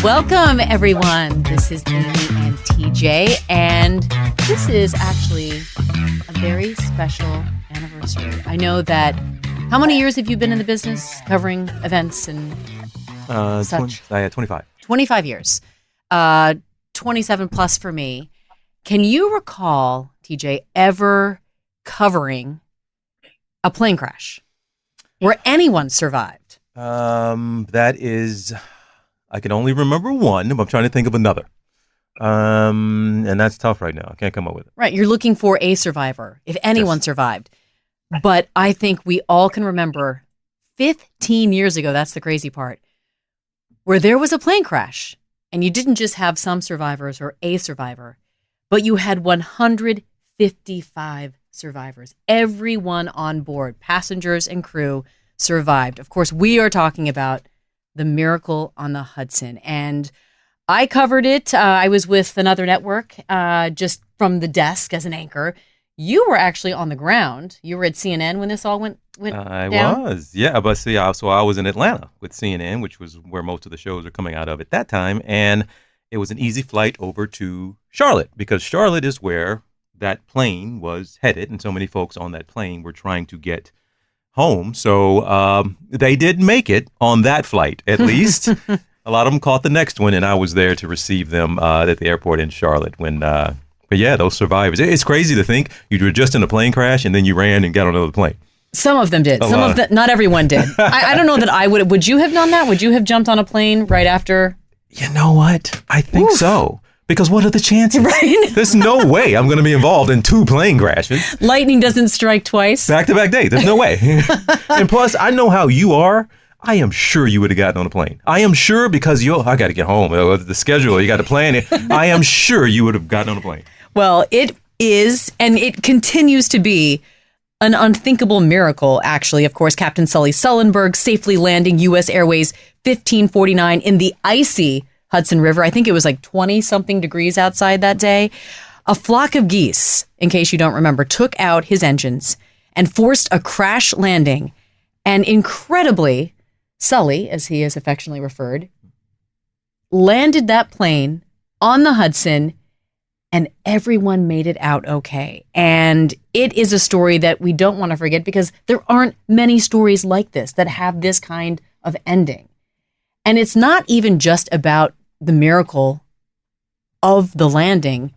Welcome, everyone. This is Amy and TJ, and this is actually a very special anniversary. I know that. How many years have you been in the business covering events and such? 25. 25 years. 27 plus for me. Can you recall, TJ, ever covering a plane crash where anyone survived? That is, I can only remember one, but I'm trying to think of another. And that's tough right now. I can't come up with it. Right. You're looking for a survivor, if anyone survived. But I think we all can remember 15 years ago, that's the crazy part, where there was a plane crash and you didn't just have some survivors or a survivor, but you had 155 survivors. Everyone on board, passengers and crew, survived. Of course, we are talking about the Miracle on the Hudson. And I covered it. I was with another network just from the desk as an anchor. You were actually on the ground. You were at CNN when this all went down? I was, yeah. But see, so I was in Atlanta with CNN, which was where most of the shows are coming out of at that time. And it was an easy flight over to Charlotte because Charlotte is where that plane was headed. And so many folks on that plane were trying to get home. So they did make it on that flight, at least. A lot of them caught the next one, and I was there to receive them at the airport in Charlotte when... But yeah, those survivors. It's crazy to think you were just in a plane crash and then you ran and got on another plane. Some of them did. Not everyone did. I don't know that I would. Would you have done that? Would you have jumped on a plane right after? You know what? I think so. Because what are the chances? Right? There's no way I'm going to be involved in 2 plane crashes. Lightning doesn't strike twice. Back-to-back days. There's no way. And plus, I know how you are. I am sure you would have gotten on a plane. I am sure because I got to get home. The schedule, you got to plan it. I am sure you would have gotten on a plane. Well, it is, and it continues to be, an unthinkable miracle, actually. Of course, Captain Sully Sullenberg safely landing U.S. Airways 1549 in the icy Hudson River. I think it was like 20-something degrees outside that day. A flock of geese, in case you don't remember, took out his engines and forced a crash landing. And incredibly, Sully, as he is affectionately referred, landed that plane on the Hudson, and everyone made it out okay. And it is a story that we don't want to forget because there aren't many stories like this that have this kind of ending. And it's not even just about the miracle of the landing,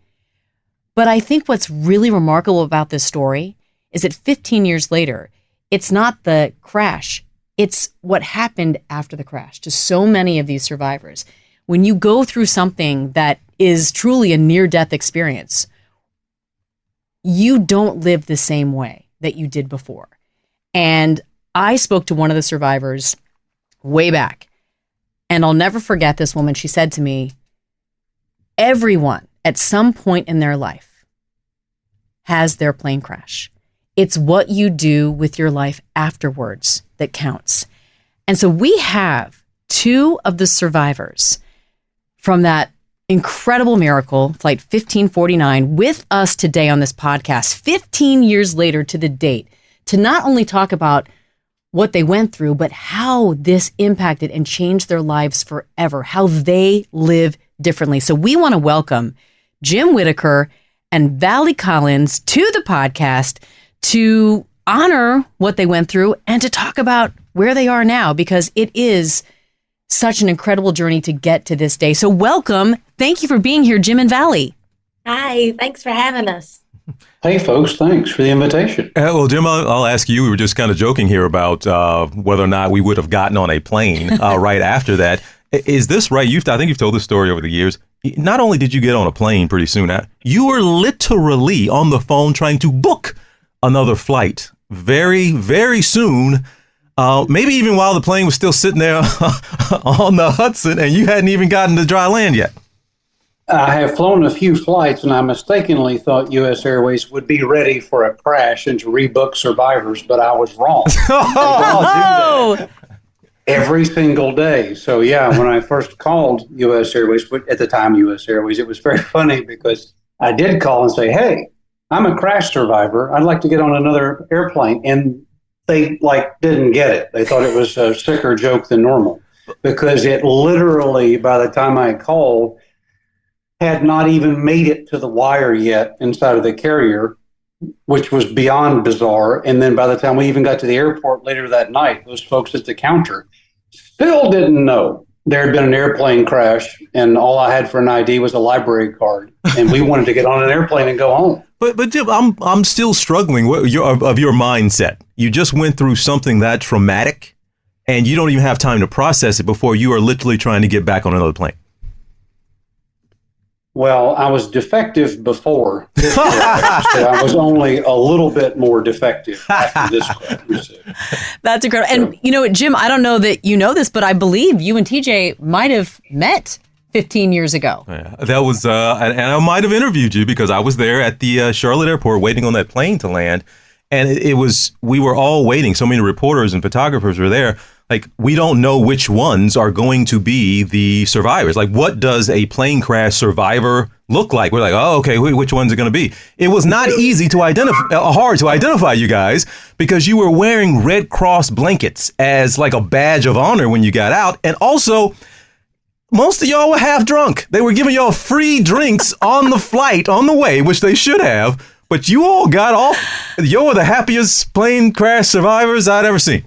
but I think what's really remarkable about this story is that 15 years later, it's not the crash, it's what happened after the crash to so many of these survivors. When you go through something that is truly a near-death experience, you don't live the same way that you did before. And I spoke to one of the survivors way back, and I'll never forget this woman. She said to me, everyone at some point in their life has their plane crash. It's what you do with your life afterwards that counts. And so we have 2 of the survivors from that incredible miracle, Flight 1549, with us today on this podcast, 15 years later to the date, to not only talk about what they went through, but how this impacted and changed their lives forever, how they live differently. So we want to welcome Jim Whitaker and Vallie Collins to the podcast to honor what they went through and to talk about where they are now, because it is such an incredible journey to get to this day. So welcome. Thank you for being here, Jim and Vallie. Hi, thanks for having us. Hey, folks, thanks for the invitation. Well, Jim, I'll ask you. We were just kind of joking here about whether or not we would have gotten on a plane right after that. Is this right? I think you've told this story over the years. Not only did you get on a plane pretty soon, you were literally on the phone trying to book another flight very, very soon. Maybe even while the plane was still sitting there on the Hudson and you hadn't even gotten to dry land yet. I have flown a few flights, and I mistakenly thought U.S. Airways would be ready for a crash and to rebook survivors, but I was wrong. Oh! Every single day. So, yeah, when I first called U.S. Airways, at the time U.S. Airways, it was very funny because I did call and say, hey, I'm a crash survivor. I'd like to get on another airplane. And they, didn't get it. They thought it was a sicker joke than normal. because it literally, by the time I called, had not even made it to the wire yet inside of the carrier, which was beyond bizarre. And then by the time we even got to the airport later that night, those folks at the counter still didn't know there had been an airplane crash, and all I had for an ID was a library card, and we wanted to get on an airplane and go home. But Jim, I'm still struggling with your mindset. You just went through something that traumatic, and you don't even have time to process it before you are literally trying to get back on another plane. Well, I was defective before this crash, so I was only a little bit more defective after this crash. That's incredible. And you know what, Jim, I don't know that you know this, but I believe you and TJ might have met 15 years ago. Yeah, that was, and I might have interviewed you because I was there at the Charlotte airport waiting on that plane to land. And we were all waiting. So many reporters and photographers were there. Like, we don't know which ones are going to be the survivors. Like, what does a plane crash survivor look like? We're like, oh, okay, which ones are going to be? It was not easy to hard to identify you guys because you were wearing Red Cross blankets as like a badge of honor when you got out. And also, most of y'all were half drunk. They were giving y'all free drinks on the flight, on the way, which they should have. But you all got off. You're the happiest plane crash survivors I'd ever seen.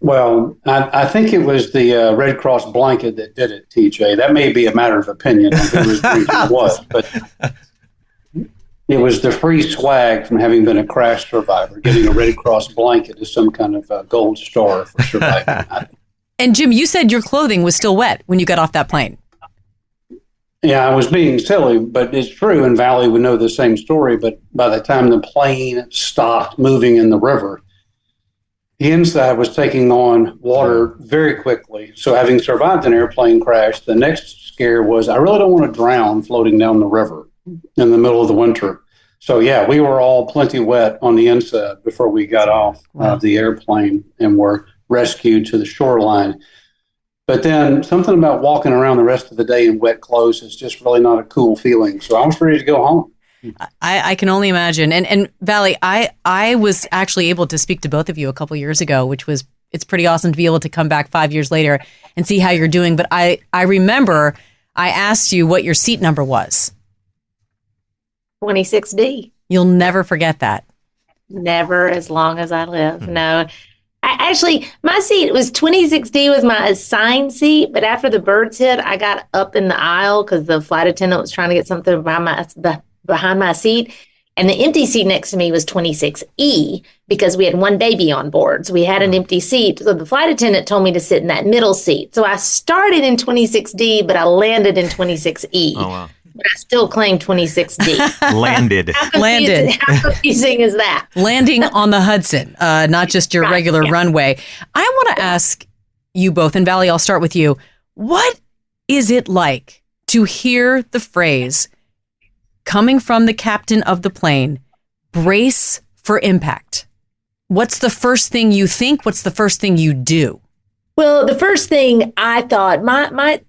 Well, I think it was the Red Cross blanket that did it, TJ. That may be a matter of opinion on who was drinking what, but it was the free swag from having been a crash survivor. Getting a Red Cross blanket is some kind of gold star for surviving. And Jim, you said your clothing was still wet when you got off that plane. Yeah, I was being silly, but it's true, and Vallie would know the same story. But by the time the plane stopped moving in the river, the inside was taking on water very quickly. So having survived an airplane crash, the next scare was I really don't want to drown floating down the river in the middle of the winter. So yeah, we were all plenty wet on the inside before we got off the airplane and were rescued to the shoreline. But then something about walking around the rest of the day in wet clothes is just really not a cool feeling. So I was ready to go home. I can only imagine. And Vallie, I was actually able to speak to both of you a couple years ago, it's pretty awesome to be able to come back 5 years later and see how you're doing. But I remember I asked you what your seat number was. 26D. You'll never forget that. Never as long as I live. No. My seat was 26D was my assigned seat, but after the birds hit, I got up in the aisle because the flight attendant was trying to get something behind my seat. And the empty seat next to me was 26E because we had one baby on board. So we had an empty seat. So the flight attendant told me to sit in that middle seat. So I started in 26D, but I landed in 26E. Oh, wow. But I still claim 26D. Landed. How confusing is that? Landing on the Hudson, not just your regular runway. I want to ask you both, and Vallie, I'll start with you. What is it like to hear the phrase coming from the captain of the plane, brace for impact? What's the first thing you think? What's the first thing you do? Well, the first thing I thought,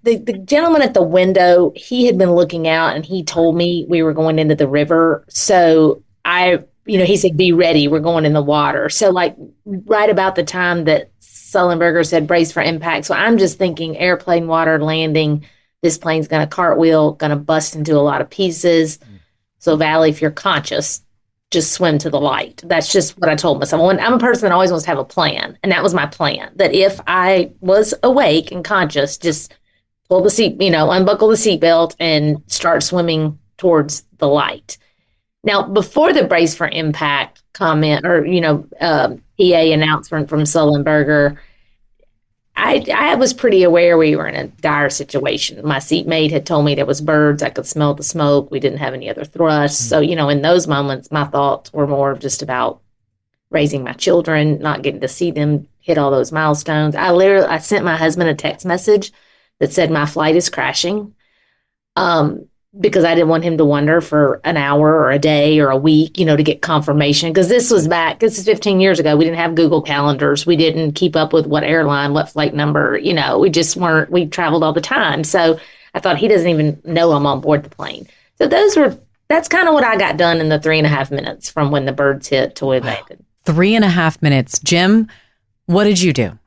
the gentleman at the window, he had been looking out and he told me we were going into the river. So he said, be ready, we're going in the water. So like right about the time that Sullenberger said brace for impact. So I'm just thinking airplane water landing, this plane's going to cartwheel, going to bust into a lot of pieces. So Vallie, if you're conscious, just swim to the light. That's just what I told myself. I'm a person that always wants to have a plan. And that was my plan, that if I was awake and conscious, just pull the seat, unbuckle the seatbelt and start swimming towards the light. Now, before the brace for impact comment or, PA announcement from Sullenberger, I was pretty aware we were in a dire situation. My seatmate had told me there was birds. I could smell the smoke. We didn't have any other thrusts. So, in those moments, my thoughts were more just about raising my children, not getting to see them hit all those milestones. I sent my husband a text message that said my flight is crashing. Because I didn't want him to wonder for an hour or a day or a week, to get confirmation. Because this is 15 years ago. We didn't have Google calendars. We didn't keep up with what airline, what flight number, we traveled all the time. So I thought he doesn't even know I'm on board the plane. So that's kind of what I got done in the 3.5 minutes from when the birds hit to we landed. 3.5 minutes. Jim, what did you do?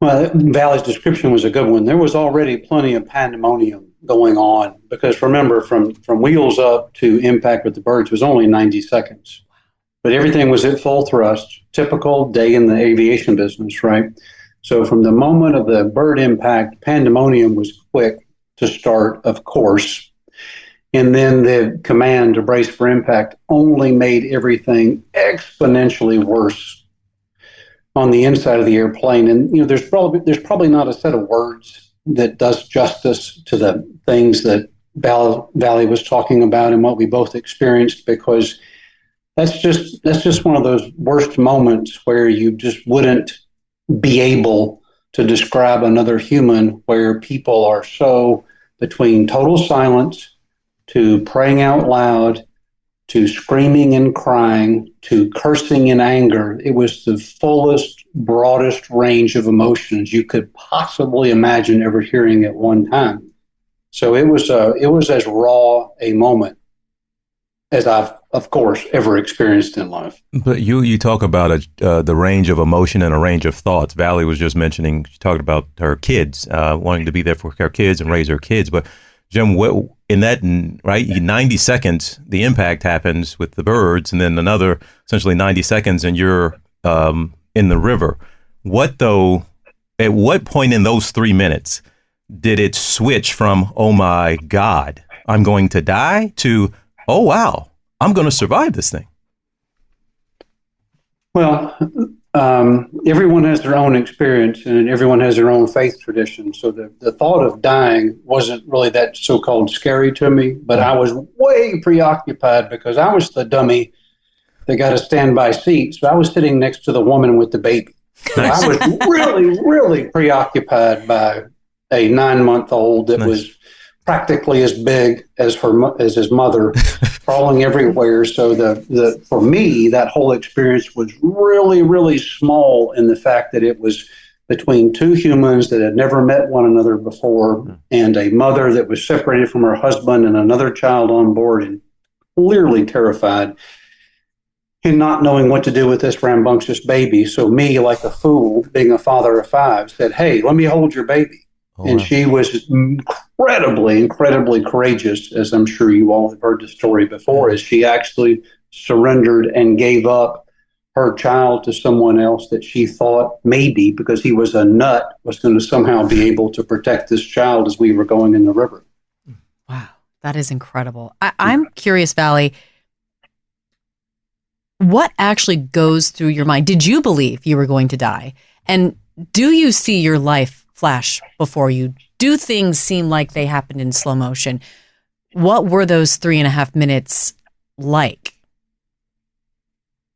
Well, Valley's description was a good one. There was already plenty of pandemonium going on because remember, from wheels up to impact with the birds was only 90 seconds. But everything was at full thrust, typical day in the aviation business, right? So from the moment of the bird impact, pandemonium was quick to start, of course. And then the command to brace for impact only made everything exponentially worse on the inside of the airplane. And there's probably not a set of words that does justice to the things that Vallie was talking about and what we both experienced, because that's just one of those worst moments where you just wouldn't be able to describe another human, where people are so between total silence to praying out loud to screaming and crying to cursing in anger. It was the fullest, broadest range of emotions you could possibly imagine ever hearing at one time. So it was as raw a moment as I've, of course, ever experienced in life. But you talk about the range of emotion and a range of thoughts. Vallie was just mentioning, she talked about her kids, wanting to be there for her kids and raise her kids. But Jim, in that, right, 90 seconds, the impact happens with the birds, and then another essentially 90 seconds, and you're in the river. At what point in those 3 minutes did it switch from, oh my God, I'm going to die, to, oh wow, I'm going to survive this thing? Well, everyone has their own experience and everyone has their own faith tradition. So the thought of dying wasn't really that so-called scary to me, but I was way preoccupied because I was the dummy that got a standby seat. So I was sitting next to the woman with the baby. So I was really, really preoccupied by a 9-month-old that was practically as big as his mother, crawling everywhere. So for me, that whole experience was really, really small in the fact that it was between two humans that had never met one another before, and a mother that was separated from her husband and another child on board and clearly terrified and not knowing what to do with this rambunctious baby. So me, like a fool, being a father of 5, said, "Hey, let me hold your baby." Oh, and wow. She was incredibly, incredibly courageous, as I'm sure you all have heard the story before, as she actually surrendered and gave up her child to someone else that she thought maybe, because he was a nut, was going to somehow be able to protect this child as we were going in the river. Wow, that is incredible. I'm curious, Vallie, what actually goes through your mind? Did you believe you were going to die? And do you see your life flash before you? Do things seem like they happened in slow motion? What were those 3.5 minutes like?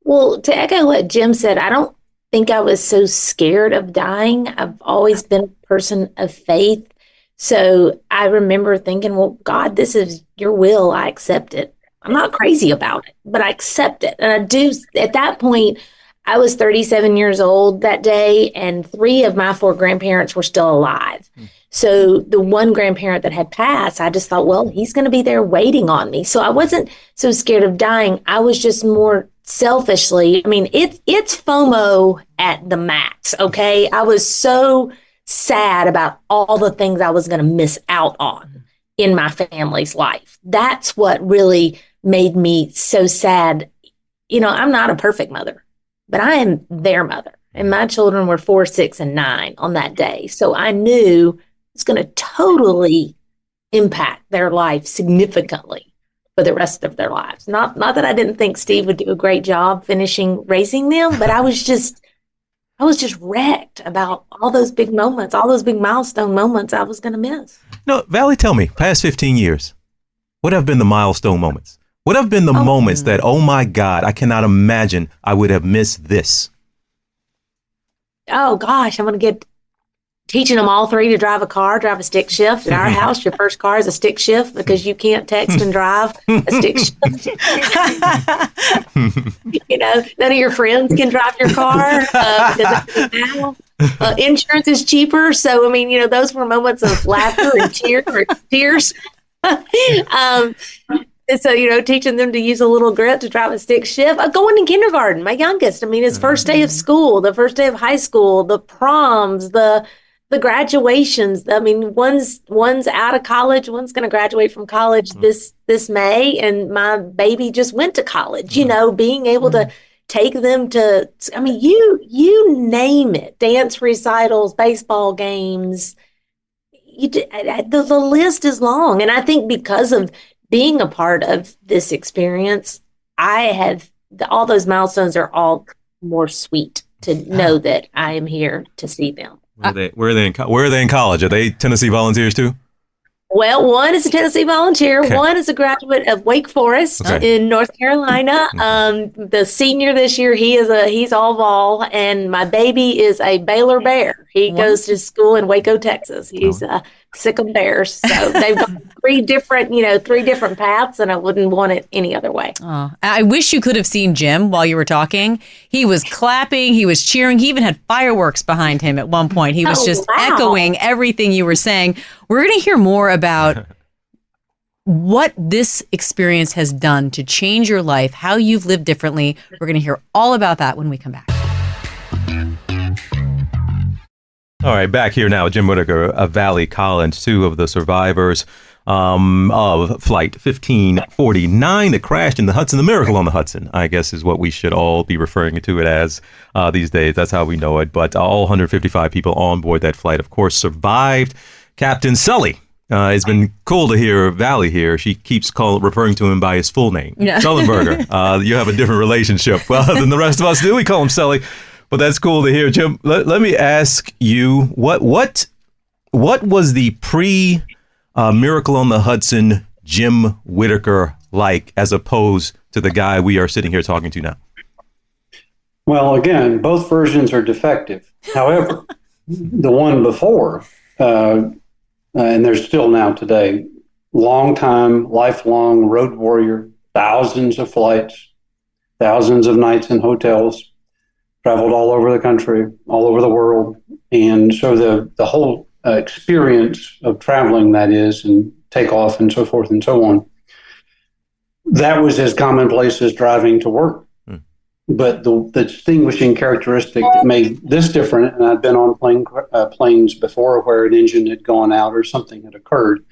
Well, to echo what Jim said, I don't think I was so scared of dying. I've always been a person of faith. So I remember thinking, well, God, this is your will. I accept it. I'm not crazy about it, but I accept it. And I do. At that point, I was 37 years old that day, and 3 of my 4 grandparents were still alive. So the one grandparent that had passed, I just thought, well, he's going to be there waiting on me. So I wasn't so scared of dying. I was just more selfishly, I mean, it's FOMO at the max, okay? I was so sad about all the things I was going to miss out on in my family's life. That's what really made me so sad. You know, I'm not a perfect mother, but I am their mother. And my children were 4, 6, and 9 on that day. So I knew it's going to totally impact their life significantly for the rest of their lives. Not that I didn't think Steve would do a great job finishing raising them, but I was just wrecked about all those big moments, all those big milestone moments I was going to miss. No, Vallie, tell me, past 15 years, what have been the milestone moments? What have been the moments that, oh my God, I cannot imagine I would have missed this? Oh gosh, I'm going to get teaching them all 3 to drive a stick shift. At our house, your first car is a stick shift because you can't text and drive a stick shift. You know, none of your friends can drive your car because insurance is cheaper. So, I mean, you know, those were moments of laughter and tears. And so, teaching them to use a little grip to drive a stick shift. Going to kindergarten, my youngest. I mean, his first day of school, the first day of high school, the proms, the graduations. I mean, one's out of college, one's going to graduate from college this May, and my baby just went to college. Being able to take them to, I mean, you name it, dance recitals, baseball games. The list is long, and I think because of being a part of this experience, all those milestones are all more sweet to know that I am here to see them. Where are they in college? Are they Tennessee Volunteers too? Well, one is a Tennessee Volunteer. Okay. One is a graduate of Wake Forest in North Carolina. The senior this year, he's all Vol, and my baby is a Baylor Bear. He goes to school in Waco, Texas. He's Sikkim Bears. So they've got three different paths, and I wouldn't want it any other way. Oh, I wish you could have seen Jim while you were talking. He was clapping, he was cheering, he even had fireworks behind him at one point. He was echoing everything you were saying. We're going to hear more about what this experience has done to change your life, how you've lived differently. We're going to hear all about that when we come back. All right, back here now, Jim Whitaker of Vallie Collins, two of the survivors of Flight 1549 that crashed in the Hudson, the miracle on the Hudson, I guess is what we should all be referring to it as these days. That's how we know it. But all 155 people on board that flight, of course, survived. Captain Sully. It's been cool to hear Vallie here. She keeps referring to him by his full name, Sullenberger. You have a different relationship than the rest of us do. We call him Sully. But that's cool to hear, Jim. Let me ask you, what was the Miracle on the Hudson Jim Whitaker like, as opposed to the guy we are sitting here talking to now? Well, again, both versions are defective. However, the one before, and there's still now today, long-time, lifelong road warrior, thousands of flights, thousands of nights in hotels, traveled all over the country, all over the world. And so the whole experience of traveling, that is, and takeoff and so forth and so on, that was as commonplace as driving to work. But the distinguishing characteristic that made this different, and I'd been on planes before where an engine had gone out or something had occurred,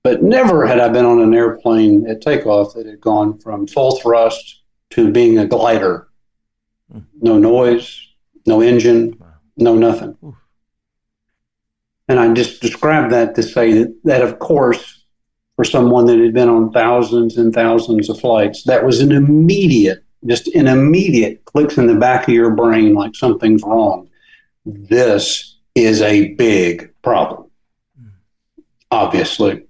but never had I been on an airplane at takeoff that had gone from full thrust to being a glider. No noise, no engine, no nothing. And I just described that to say that of course, for someone that had been on thousands and thousands of flights, that was an immediate clicks in the back of your brain like something's wrong. This is a big problem, obviously.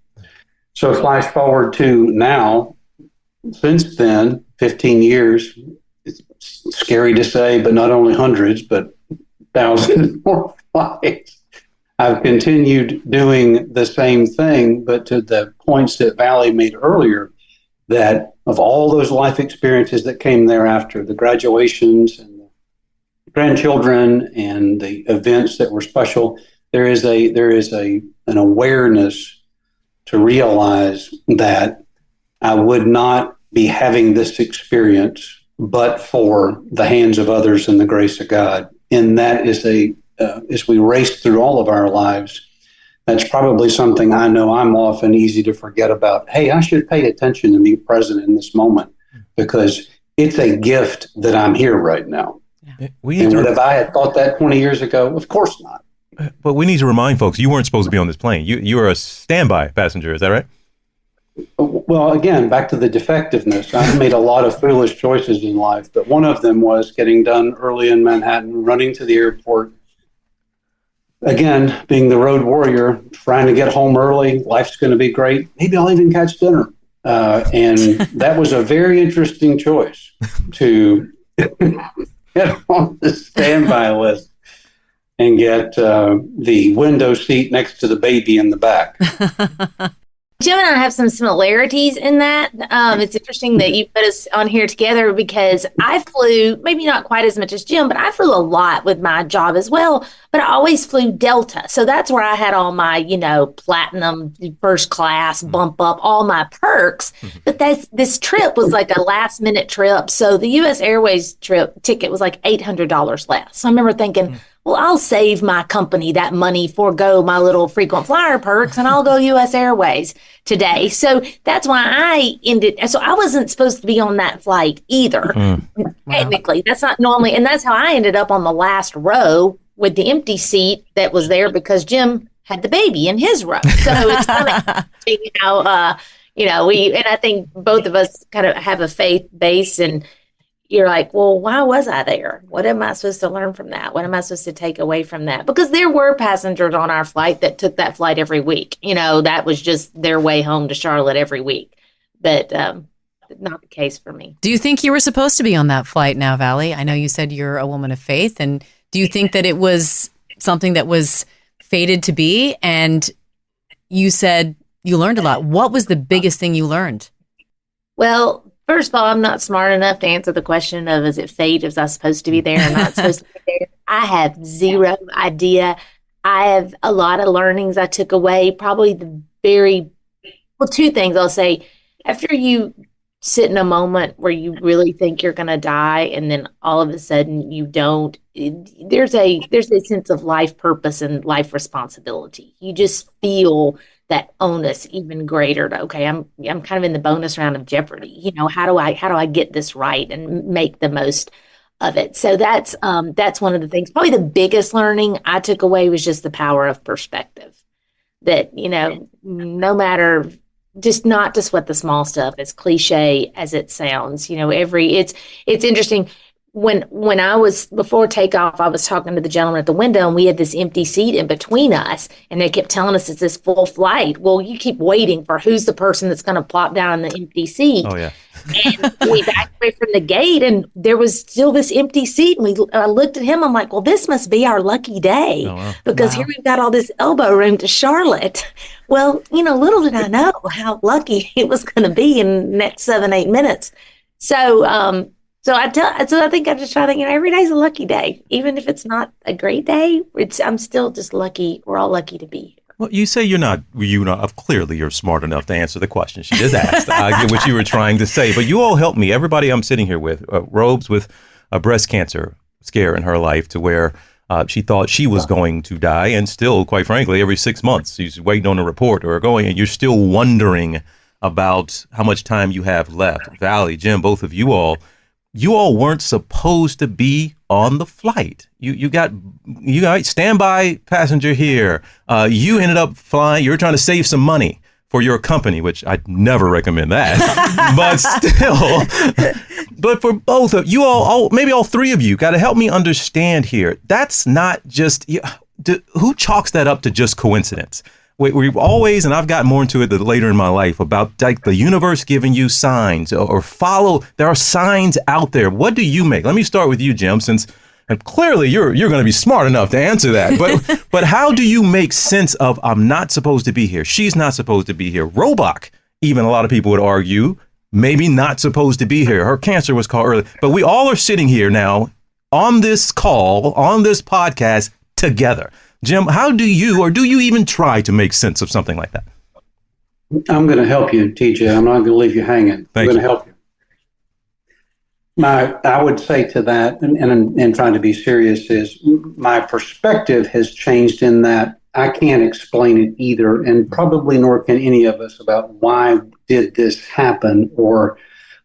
So flash forward to now, since then, 15 years, it's scary to say, but not only hundreds, but thousands more flights. I've continued doing the same thing, but to the points that Vallie made earlier, that of all those life experiences that came thereafter, the graduations and the grandchildren and the events that were special, there is an awareness to realize that I would not be having this experience but for the hands of others and the grace of God. And that is as we race through all of our lives, that's probably something I know I'm often easy to forget about. Hey, I should pay attention and be present in this moment because it's a gift that I'm here right now. And if I had thought that 20 years ago, of course not. But we need to remind folks, you weren't supposed to be on this plane. You were a standby passenger, is that right? Well, again, back to the defectiveness. I've made a lot of foolish choices in life, but one of them was getting done early in Manhattan, running to the airport. Again, being the road warrior, trying to get home early, life's going to be great. Maybe I'll even catch dinner. And that was a very interesting choice to get on the standby list and get the window seat next to the baby in the back. Jim and I have some similarities in that. It's interesting that you put us on here together because I flew, maybe not quite as much as Jim, but I flew a lot with my job as well. But I always flew Delta. So that's where I had all my, platinum, first class, bump up, all my perks. But this trip was like a last minute trip. So the U.S. Airways trip ticket was like $800 less. So I remember thinking, well, I'll save my company that money, forego my little frequent flyer perks, and I'll go U.S. Airways today. So that's why I ended. So I wasn't supposed to be on that flight either. Technically, that's not normally. And that's how I ended up on the last row with the empty seat that was there because Jim had the baby in his row. So it's kind of interesting how, and I think both of us kind of have a faith base, and you're like, well, why was I there? What am I supposed to learn from that? What am I supposed to take away from that? Because there were passengers on our flight that took that flight every week. That was just their way home to Charlotte every week. But not the case for me. Do you think you were supposed to be on that flight now, Vallie? I know you said you're a woman of faith. And do you think that it was something that was fated to be? And you said you learned a lot. What was the biggest thing you learned? Well, first of all, I'm not smart enough to answer the question of is it fate? Was I supposed to be there or not supposed to be there? I have zero idea. I have a lot of learnings I took away. Probably two things I'll say. After you sit in a moment where you really think you're going to die and then all of a sudden you don't, there's a sense of life purpose and life responsibility. You just feel that onus even greater to, okay, I'm kind of in the bonus round of Jeopardy. How do I get this right and make the most of it? So that's one of the things. Probably the biggest learning I took away was just the power of perspective. That, no matter, just not to sweat the small stuff, as cliche as it sounds, it's interesting. When I was, before takeoff, I was talking to the gentleman at the window and we had this empty seat in between us and they kept telling us it's this full flight. Well, you keep waiting for who's the person that's going to plop down in the empty seat. Oh, yeah. And we backed away from the gate and there was still this empty seat. And I looked at him. I'm like, well, this must be our lucky day because here we've got all this elbow room to Charlotte. Well, little did I know how lucky it was going to be in the next 7-8 minutes. So I think I just try to think, every day's a lucky day. Even if it's not a great day, I'm still just lucky. We're all lucky to be here. Well, you say you're not, clearly you're smart enough to answer the question she just asked. I get what you were trying to say, but you all helped me. Everybody I'm sitting here with, Robes with a breast cancer scare in her life to where she thought she was going to die. And still, quite frankly, every 6 months, she's waiting on a report or going, and you're still wondering about how much time you have left. Vallie, Jim, both of you all weren't supposed to be on the flight. You got standby passenger here. You ended up flying. You were trying to save some money for your company, which I'd never recommend that. But still, but for both of you all, maybe all three of you, got to help me understand here. That's not just, who chalks that up to just coincidence? We've always, and I've gotten more into it later in my life, about like the universe giving you signs or follow. There are signs out there. What do you make? Let me start with you, Jim, since clearly you're going to be smart enough to answer that. But how do you make sense of I'm not supposed to be here? She's not supposed to be here. Robach, even a lot of people would argue, maybe not supposed to be here. Her cancer was caught early. But we all are sitting here now on this call, on this podcast together. Jim, how do you, or do you even try to make sense of something like that? I'm going to help you, TJ. I'm not going to leave you hanging. I'm going to help you. I would say to that, and trying to be serious, is my perspective has changed in that I can't explain it either, and probably nor can any of us, about why did this happen or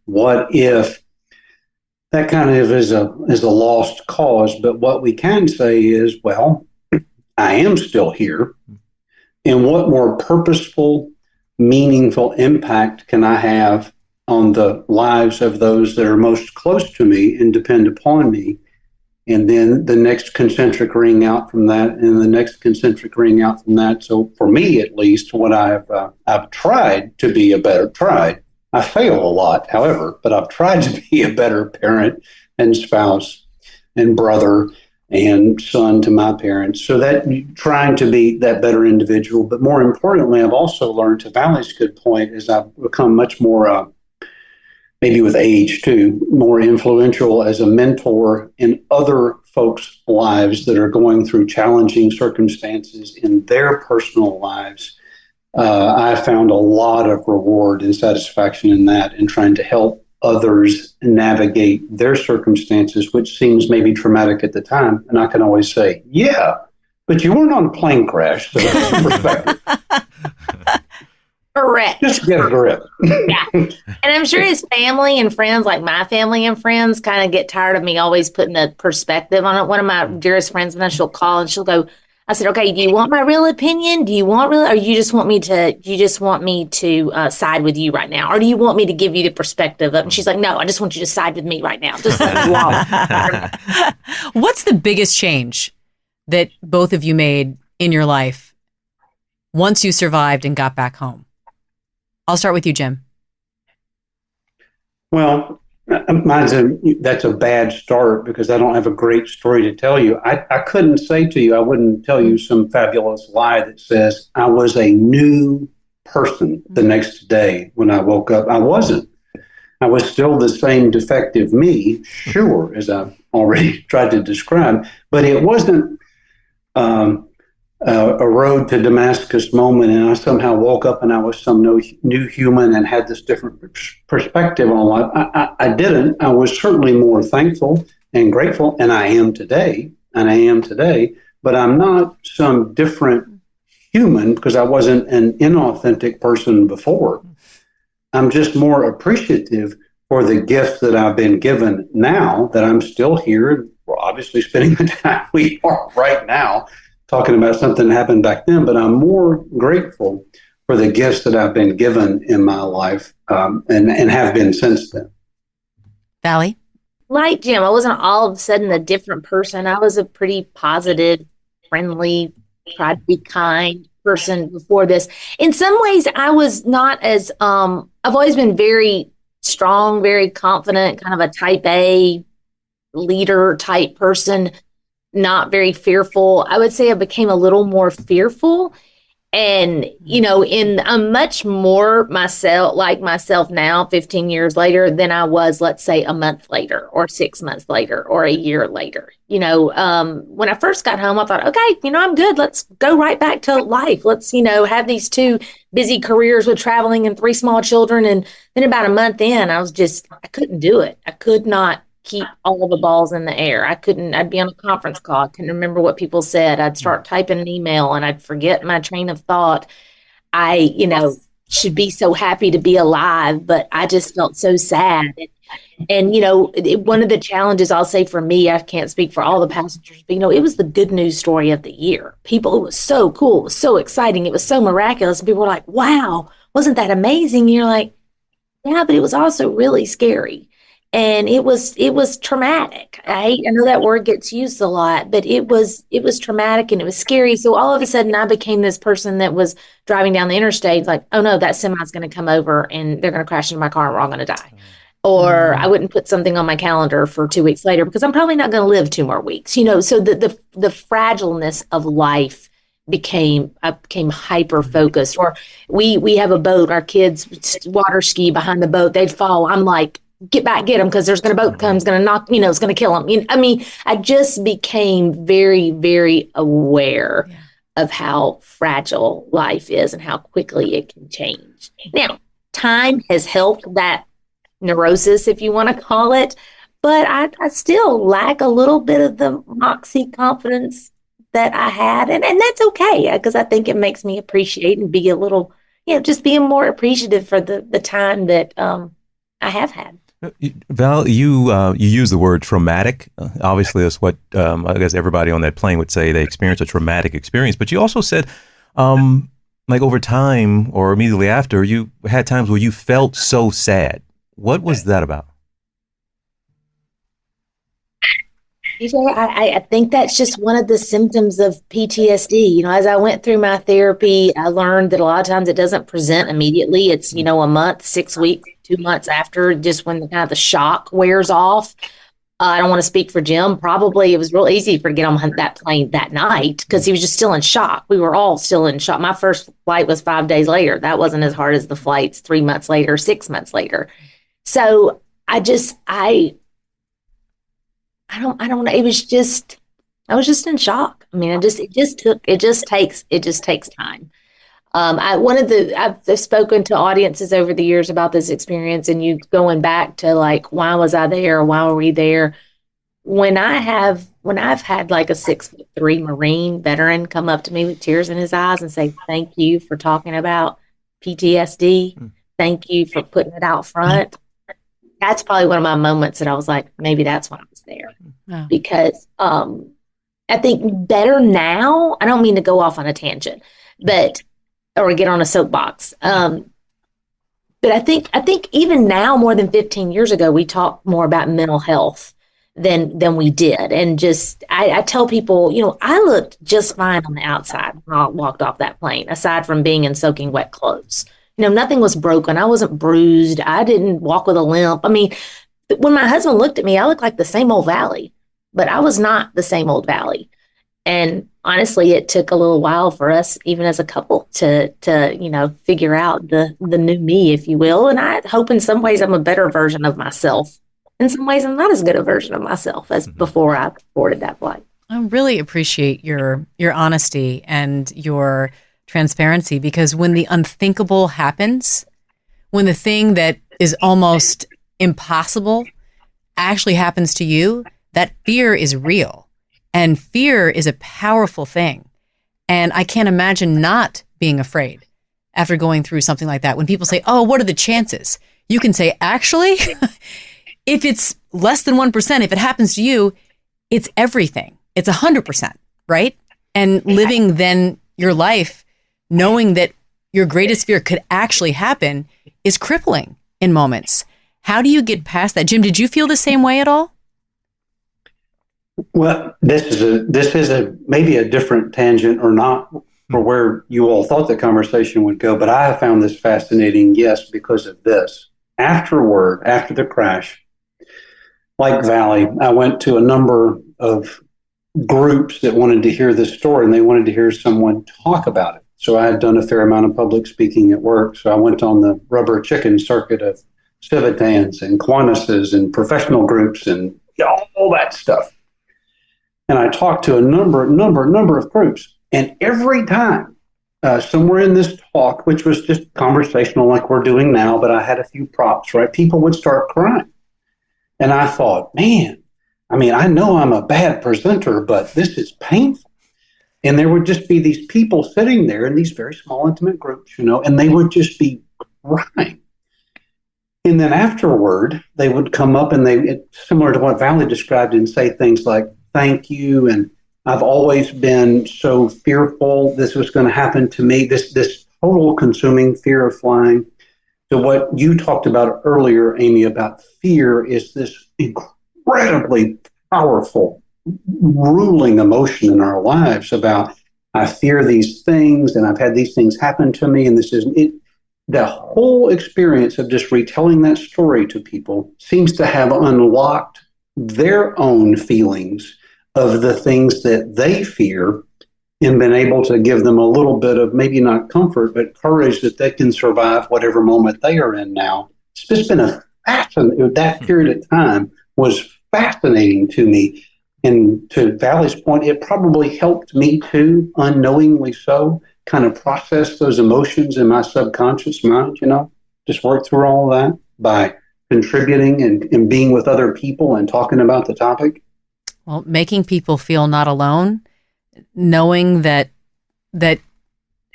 what if. That kind of is a lost cause. But what we can say is, well, I am still here. And what more purposeful, meaningful impact can I have on the lives of those that are most close to me and depend upon me? And then the next concentric ring out from that, and the next concentric ring out from that. So for me, at least, what I've tried to be I fail a lot, however, but I've tried to be a better parent and spouse and brother and son to my parents. So that trying to be that better individual. But more importantly, I've also learned, to Vallie's good point, is I've become much more, maybe with age too, more influential as a mentor in other folks' lives that are going through challenging circumstances in their personal lives. I found a lot of reward and satisfaction in that, in trying to help others navigate their circumstances, which seems maybe traumatic at the time. And I can always say, yeah, but you weren't on a plane crash, so that's some perspective. Correct. Just get a grip. Yeah. And I'm sure his family and friends, like my family and friends, kind of get tired of me always putting the perspective on it. One of my dearest friends, when she'll call and she'll go, I said, okay, do you want my real opinion? Do you want real, or you just want me to side with you right now? Or do you want me to give you the perspective of, and she's like, no, I just want you to side with me right now. Just like, wow. What's the biggest change that both of you made in your life once you survived and got back home? I'll start with you, Jim. Well, that's a bad start, because I don't have a great story to tell you. I couldn't say to you, I wouldn't tell you some fabulous lie that says I was a new person the next day when I woke up. I wasn't. I was still the same defective me, sure, as I've already tried to describe, but it wasn't a road to Damascus moment, and I somehow woke up and I was some new human and had this different perspective on life. I didn't. I was certainly more thankful and grateful, and I am today, but I'm not some different human because I wasn't an inauthentic person before. I'm just more appreciative for the gifts that I've been given now that I'm still here. We're obviously spending the time we are right now talking about something that happened back then, but I'm more grateful for the gifts that I've been given in my life, and have been since then. Vallie? Like Jim, I wasn't all of a sudden a different person. I was a pretty positive, friendly, tried to be kind person before this. In some ways, I was not as, I've always been very strong, very confident, kind of a type A leader type person, not very fearful. I would say I became a little more fearful. And, I'm much more myself now, 15 years later, than I was, let's say, a month later or 6 months later or a year later. When I first got home, I thought, okay, I'm good. Let's go right back to life. Let's, have these 2 busy careers with traveling and 3 small children. And then about a month in, I couldn't do it. I could not keep all of the balls in the air. I'd be on a conference call. I couldn't remember what people said. I'd start typing an email and I'd forget my train of thought. I, should be so happy to be alive, but I just felt so sad. And one of the challenges, I'll say for me, I can't speak for all the passengers, but it was the good news story of the year. It was so cool. It was so exciting. It was so miraculous. And people were like, wow, wasn't that amazing? And you're like, yeah, but it was also really scary. And it was traumatic. I know that word gets used a lot, but it was traumatic and it was scary. So all of a sudden I became this person that was driving down the interstate like, oh no, that semi's going to come over and they're going to crash into my car and we're all going to die. Or I wouldn't put something on my calendar for 2 weeks later because I'm probably not going to live 2 more weeks. So the fragileness of life became hyper focused. Or we have a boat, our kids water ski behind the boat, they'd fall. I'm like, get back, get them, because there's going to boat comes going to knock, it's going to kill them. I just became very, very aware of how fragile life is and how quickly it can change. Now, time has helped that neurosis, if you want to call it, but I still lack a little bit of the moxie confidence that I had. And that's okay, because I think it makes me appreciate and be a little, just being more appreciative for the time that I have had. Val, you use the word traumatic. Obviously, that's what I guess everybody on that plane would say. They experienced a traumatic experience. But you also said, like over time or immediately after, you had times where you felt so sad. What was that about? I think that's just one of the symptoms of PTSD. As I went through my therapy, I learned that a lot of times it doesn't present immediately. It's, a month, 6 weeks, 2 months after, just when the shock wears off. I don't want to speak for Jim. Probably it was real easy for to get on that plane that night because he was just still in shock. We were all still in shock. My first flight was 5 days later. That wasn't as hard as the flights 3 months later, 6 months later. So I don't know. I was just in shock. I mean, it just takes time. I've spoken to audiences over the years about this experience, and you going back to like, why was I there? Why were we there? When I've had like a 6'3" Marine veteran come up to me with tears in his eyes and say, "Thank you for talking about PTSD. Thank you for putting it out front." That's probably one of my moments that I was like, maybe that's why I was there. Wow. Because I think better now. I don't mean to go off on a tangent, or get on a soapbox. But I think even now, more than 15 years ago, we talk more about mental health than we did. And just, I tell people, I looked just fine on the outside when I walked off that plane, aside from being in soaking wet clothes. Nothing was broken. I wasn't bruised. I didn't walk with a limp. I mean, when my husband looked at me, I looked like the same old Vallie, but I was not the same old Vallie. And honestly, it took a little while for us, even as a couple, to figure out the new me, if you will. And I hope in some ways I'm a better version of myself. In some ways, I'm not as good a version of myself as before I boarded that flight. I really appreciate your honesty and your transparency, because when the unthinkable happens, when the thing that is almost impossible actually happens to you, that fear is real. And fear is a powerful thing. And I can't imagine not being afraid after going through something like that. When people say, "Oh, what are the chances?" You can say, actually, if it's less than 1%, if it happens to you, it's everything. It's 100%, right? And living then your life knowing that your greatest fear could actually happen is crippling in moments. How do you get past that? Jim, did you feel the same way at all? Well, this is maybe a different tangent or not for where you all thought the conversation would go, but I have found this fascinating, yes, because of this. After the crash, like Vallie, I went to a number of groups that wanted to hear this story, and they wanted to hear someone talk about it. So I had done a fair amount of public speaking at work. So I went on the rubber chicken circuit of Civitans and Kiwanis and professional groups and all that stuff. And I talked to a number of groups. And every time, somewhere in this talk, which was just conversational like we're doing now, but I had a few props, right? People would start crying. And I thought, man, I mean, I know I'm a bad presenter, but this is painful. And there would just be these people sitting there in these very small, intimate groups, and they would just be crying. And then afterward, they would come up and similar to what Vallie described, and say things like, "Thank you. And I've always been so fearful this was going to happen to me." This total consuming fear of flying. So what you talked about earlier, Amy, about fear is this incredibly powerful, ruling emotion in our lives about, I fear these things and I've had these things happen to me. And this is it. The whole experience of just retelling that story to people seems to have unlocked their own feelings of the things that they fear and been able to give them a little bit of maybe not comfort, but courage that they can survive whatever moment they are in now. It's just been that period of time was fascinating to me. And to Vallie's point, it probably helped me too, unknowingly so, kind of process those emotions in my subconscious mind, just work through all of that by contributing and being with other people and talking about the topic. Well, making people feel not alone, knowing that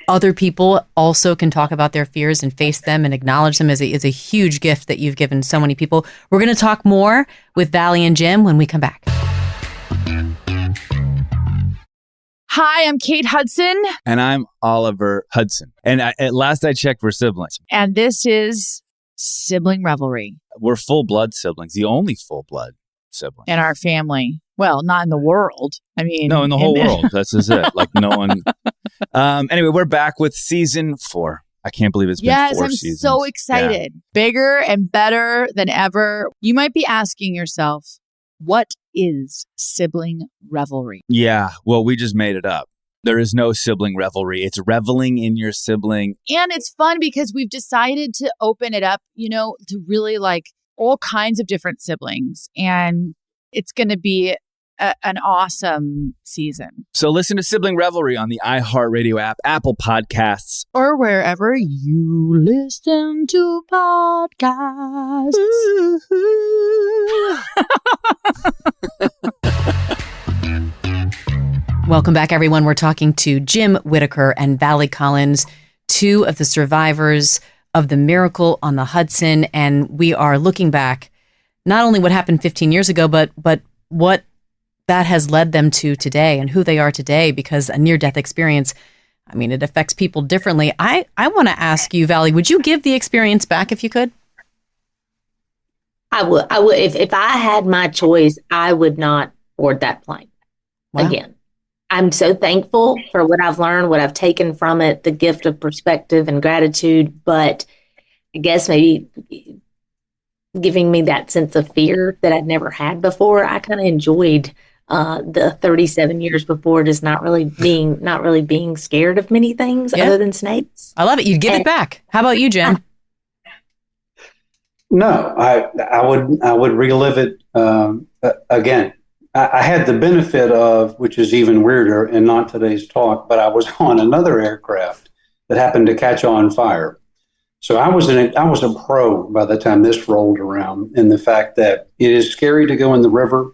other people also can talk about their fears and face them and acknowledge them is a huge gift that you've given so many people. We're going to talk more with Vallie and Jim when we come back. Hi, I'm Kate Hudson. And I'm Oliver Hudson. And at last I checked, we're siblings. And this is Sibling Revelry. We're full-blood siblings, the only full-blood siblings. In our family. Well, not in the world. I mean... No, in the whole world. That's just it. Like no one... Anyway, we're back with season 4. I can't believe it's been 4 seasons. Yes, I'm so excited. Yeah. Bigger and better than ever. You might be asking yourself, What is sibling revelry? Yeah, well, we just made it up. There is no sibling revelry. It's reveling in your sibling. And it's fun because we've decided to open it up, to really like all kinds of different siblings. And it's going to be an awesome season. So listen to Sibling Revelry on the iHeartRadio app, Apple Podcasts, or wherever you listen to podcasts. Welcome back, everyone. We're talking to Jim Whitaker and Vallie Collins, two of the survivors of the miracle on the Hudson. And we are looking back, not only what happened 15 years ago, but what that has led them to today and who they are today, because a near-death experience, I mean, it affects people differently. I want to ask you, Vallie, would you give the experience back if you could? I would. If I had my choice, I would not board that plane again. I'm so thankful for what I've learned, what I've taken from it, the gift of perspective and gratitude. But I guess maybe giving me that sense of fear that I'd never had before. I kind of enjoyed the 37 years before, just not really being scared of many things other than snakes. I love it. You'd give it back. How about you, Jim? No, I would relive it again. I had the benefit of, which is even weirder and not today's talk, but I was on another aircraft that happened to catch on fire. So I was a pro by the time this rolled around, in the fact that it is scary to go in the river,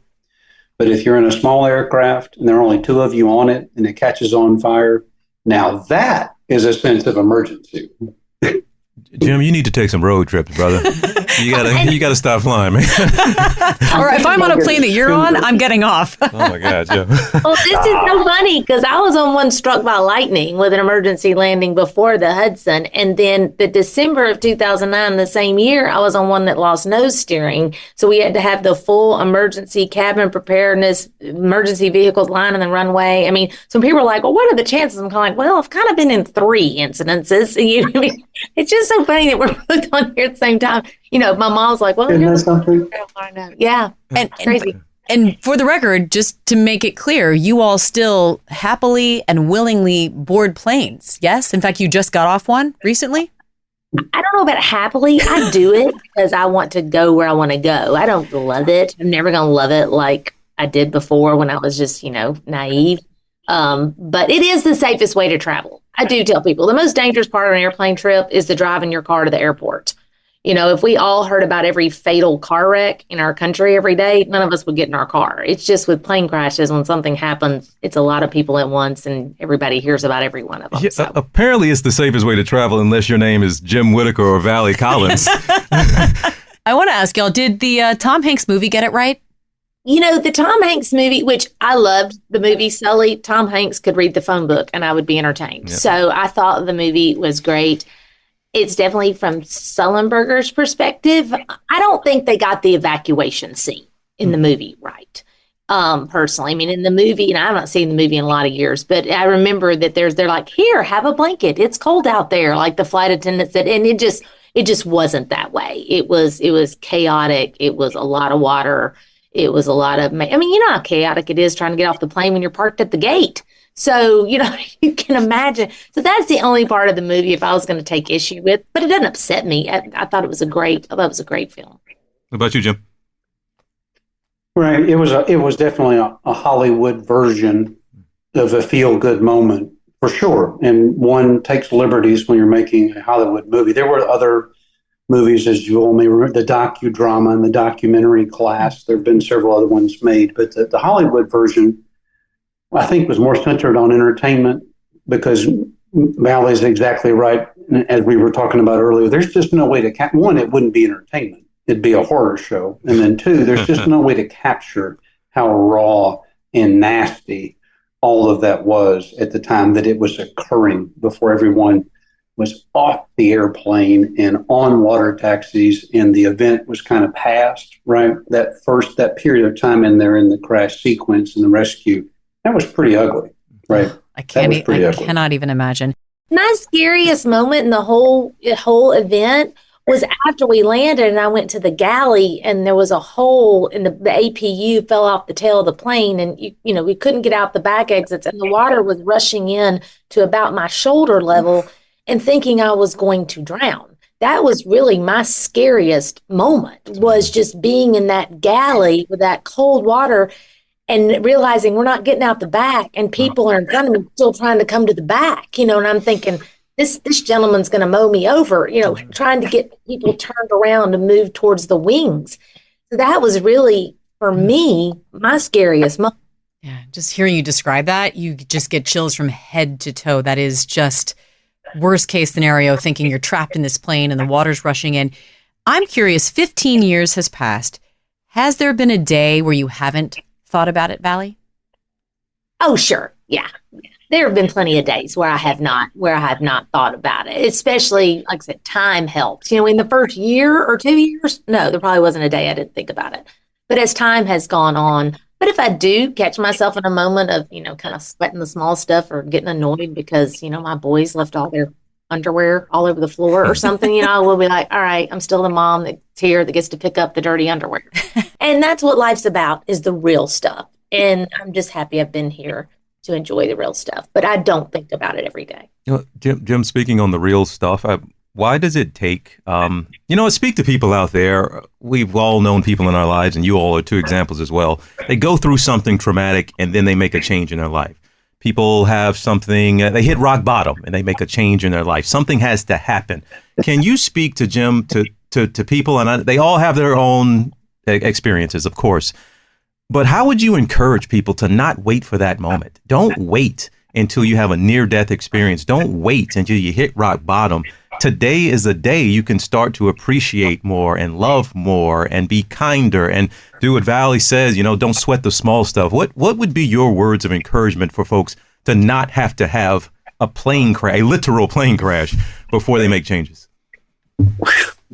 but if you're in a small aircraft and there are only two of you on it and it catches on fire, now that is a sense of emergency. Jim, you need to take some road trips, brother. You gotta stop flying, man. Or if I'm on a plane that you're on, I'm getting off. Oh my God, Jim. Well, this is so funny because I was on one struck by lightning with an emergency landing before the Hudson. And then the December of 2009, the same year, I was on one that lost nose steering. So we had to have the full emergency cabin preparedness, emergency vehicles lining the runway. I mean, some people are like, well, what are the chances? I'm kind of like, well, I've kind of been in 3 incidences. You know what I mean? It's just so funny that we're both on here at the same time. My mom's like, well, Isn't that something? Yeah. And crazy. And for the record, just to make it clear, you all still happily and willingly board planes. Yes? In fact, you just got off one recently? I don't know about happily. I do it because I want to go where I want to go. I don't love it. I'm never going to love it like I did before when I was just, naive. But it is the safest way to travel. I do tell people the most dangerous part of an airplane trip is the driving your car to the airport. If we all heard about every fatal car wreck in our country every day, none of us would get in our car. It's just with plane crashes, when something happens, it's a lot of people at once and everybody hears about every one of them. Yeah, so. Apparently it's the safest way to travel unless your name is Jim Whitaker or Vallie Collins. I want to ask y'all, did the Tom Hanks movie get it right? The Tom Hanks movie, which I loved the movie Sully, Tom Hanks could read the phone book and I would be entertained. Yep. So I thought the movie was great. It's definitely from Sullenberger's perspective. I don't think they got the evacuation scene in the movie right. Personally, I mean, in the movie, and I've not seen the movie in a lot of years, but I remember that they're like, here, have a blanket. It's cold out there. Like the flight attendant said, and it just wasn't that way. It was chaotic. It was a lot of water. It was a lot of, you know how chaotic it is trying to get off the plane when you're parked at the gate. So, you can imagine. So that's the only part of the movie if I was going to take issue with, but it doesn't upset me. I thought it was a great film. What about you, Jim? Right. It was definitely a Hollywood version of a feel-good moment, for sure. And one takes liberties when you're making a Hollywood movie. There were other movies, as you all may remember, the docudrama and the documentary Class. There have been several other ones made, but the Hollywood version, I think, was more centered on entertainment, because Vallie's exactly right. As we were talking about earlier, there's just no way to one, it wouldn't be entertainment. It'd be a horror show. And then two, there's just no way to capture how raw and nasty all of that was at the time that it was occurring, before everyone was off the airplane and on water taxis, and the event was kind of past, right? That period of time in there in the crash sequence and the rescue, that was pretty ugly, right? I cannot even imagine. My scariest moment in the whole event was after we landed and I went to the galley and there was a hole in the APU fell off the tail of the plane and we couldn't get out the back exits and the water was rushing in to about my shoulder level and thinking I was going to drown. That was really my scariest moment, was just being in that galley with that cold water and realizing we're not getting out the back and people are in front of me still trying to come to the back, and I'm thinking, this gentleman's going to mow me over, trying to get people turned around to move towards the wings. So that was really, for me, my scariest moment. Yeah, just hearing you describe that, you just get chills from head to toe. That is just worst case scenario, thinking you're trapped in this plane and the water's rushing in. I'm curious, 15 years has passed. Has there been a day where you haven't thought about it, Vallie? Oh, sure. Yeah. There have been plenty of days where I have not thought about it, especially, like I said, time helps. In the first year or 2 years, no, there probably wasn't a day I didn't think about it. But as time has gone on, but if I do catch myself in a moment of, kind of sweating the small stuff or getting annoyed because, my boys left all their underwear all over the floor or something, I will be like, all right, I'm still the mom that's here that gets to pick up the dirty underwear. And that's what life's about, is the real stuff. And I'm just happy I've been here to enjoy the real stuff, but I don't think about it every day. Jim, speaking on the real stuff, why does it take, speak to people out there. We've all known people in our lives, and you all are two examples as well. They go through something traumatic and then they make a change in their life. People have something, they hit rock bottom and they make a change in their life. Something has to happen. Can you speak to Jim, to people, and they all have their own experiences, of course. But how would you encourage people to not wait for that moment? Don't wait until you have a near-death experience. Don't wait until you hit rock bottom. Today is a day you can start to appreciate more and love more and be kinder and do what Vallie says, don't sweat the small stuff. What would be your words of encouragement for folks to not have to have a literal plane crash before they make changes?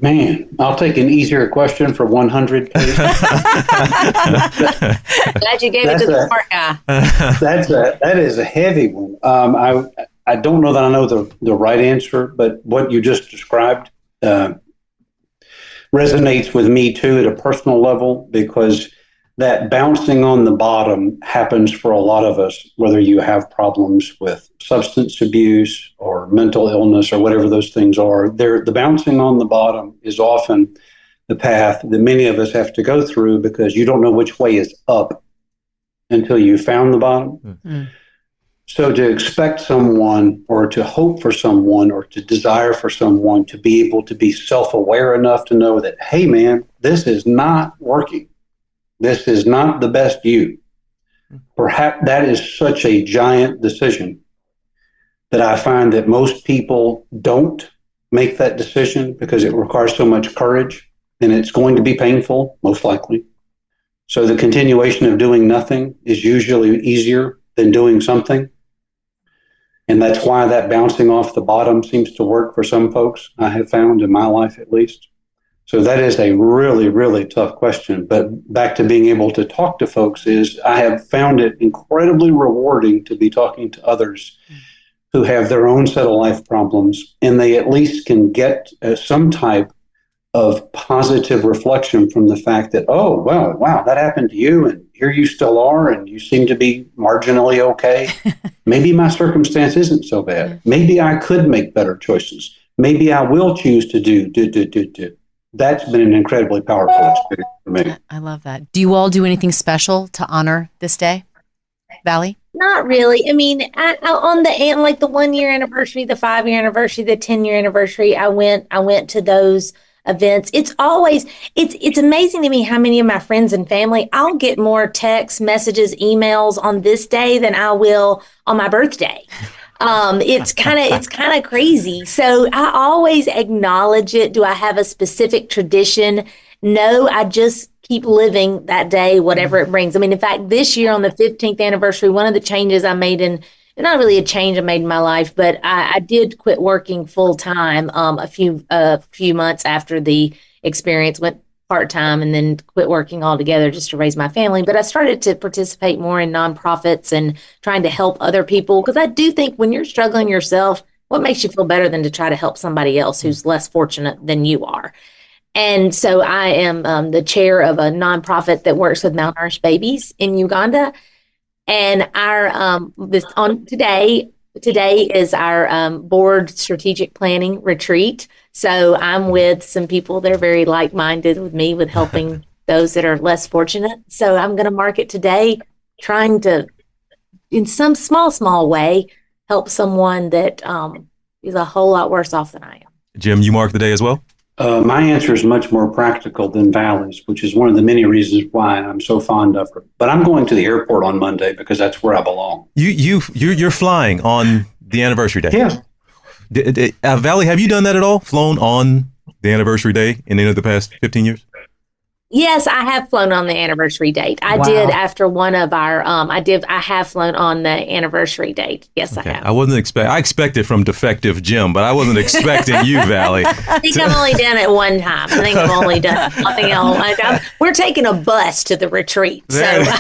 Man, I'll take an easier question for 100. Glad you gave it to the smart guy. That is a heavy one. I don't know that I know the right answer, but what you just described resonates with me too at a personal level, because that bouncing on the bottom happens for a lot of us, whether you have problems with substance abuse or mental illness or whatever those things are. The bouncing on the bottom is often the path that many of us have to go through, because you don't know which way is up until you found the bottom. Mm-hmm. So to expect someone, or to hope for someone, or to desire for someone to be able to be self-aware enough to know that, hey man, this is not working. This is not the best you. Perhaps that is such a giant decision that I find that most people don't make that decision, because it requires so much courage and it's going to be painful, most likely. So the continuation of doing nothing is usually easier than doing something. And that's why that bouncing off the bottom seems to work for some folks, I have found in my life at least. So that is a really, really tough question. But back to being able to talk to folks, is I have found it incredibly rewarding to be talking to others who have their own set of life problems, and they at least can get some type of positive reflection from the fact that, oh, well, wow, that happened to you, and here you still are, and you seem to be marginally okay. Maybe my circumstance isn't so bad. Maybe I could make better choices. Maybe I will choose to do. That's been an incredibly powerful experience for me. I love that. Do you all do anything special to honor this day, Vallie? Not really. I mean, on the 1 year anniversary, the 5 year anniversary, the 10-year anniversary, I went to those events. It's amazing to me how many of my friends and family, I'll get more texts, messages, emails on this day than I will on my birthday. It's kind of crazy. So I always acknowledge it. Do I have a specific tradition? No, I just keep living that day, whatever it brings. I mean, in fact, this year on the 15th anniversary, one of the changes I made not really a change I made in my life, but I did quit working full time a few months after the experience, went part-time and then quit working altogether just to raise my family. But I started to participate more in nonprofits and trying to help other people, because I do think when you're struggling yourself, what makes you feel better than to try to help somebody else who's less fortunate than you are? And so I am the chair of a nonprofit that works with malnourished babies in Uganda. And our today is our board strategic planning retreat. So I'm with some people that are very like-minded with me with helping those that are less fortunate. So I'm going to mark it today, trying to, in some small way, help someone that is a whole lot worse off than I am. Jim, you mark the day as well? My answer is much more practical than Vallie's, which is one of the many reasons why I'm so fond of her. But I'm going to the airport on Monday because that's where I belong. You're flying on the anniversary day. Yeah. Vallie, have you done that at all? Flown on the anniversary day in any of the past 15 years? Yes, I have flown on the anniversary date. I did after one of our, I have flown on the anniversrsary date. Yes, Okay. I have. I expected from defective Jim, but I wasn't expecting you, Vallie. I think I've only done it one time. I think I've only done nothing else. We're taking a bus to the retreat. So,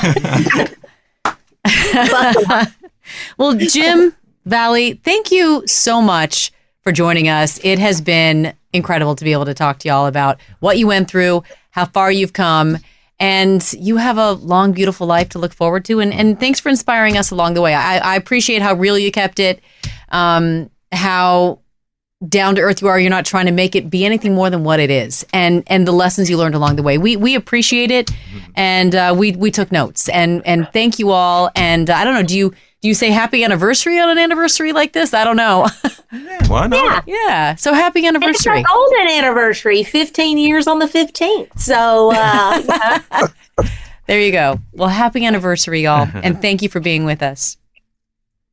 Well, Jim, Vallie, thank you so much for joining us. It has been incredible to be able to talk to y'all about what you went through, how far you've come, and you have a long, beautiful life to look forward to. And thanks for inspiring us along the way. I appreciate how real you kept it, how down to earth you are. You're not trying to make it be anything more than what it is, and the lessons you learned along the way. We appreciate it, and we took notes. And thank you all. And I don't know, do you say happy anniversary on an anniversary like this? I don't know. Why not? Yeah. So happy anniversary. It's our golden anniversary, 15 years on the 15th. So There you go. Well, happy anniversary, y'all. And thank you for being with us.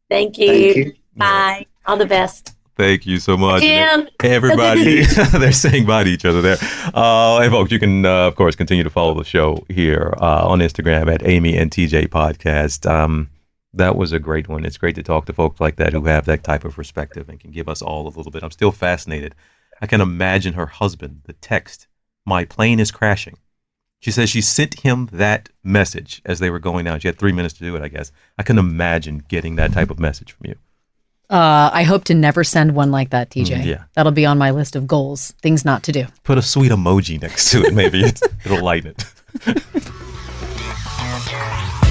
Thank you. Thank you. Bye. All the best. Thank you so much. Jim. Everybody, they're saying bye to each other there. And folks, you can, of course, continue to follow the show here on Instagram at Amy and TJ Podcast. That was a great one. It's great to talk to folks like that who have that type of perspective and can give us all a little bit. I'm still fascinated. I can imagine her husband, the text, "My plane is crashing." She says she sent him that message as they were going down. She had 3 minutes to do it, I guess. I can imagine getting that type of message from you. I hope to never send one like that, TJ. Yeah. That'll be on my list of goals, things not to do. Put a sweet emoji next to it. Maybe it'll lighten it.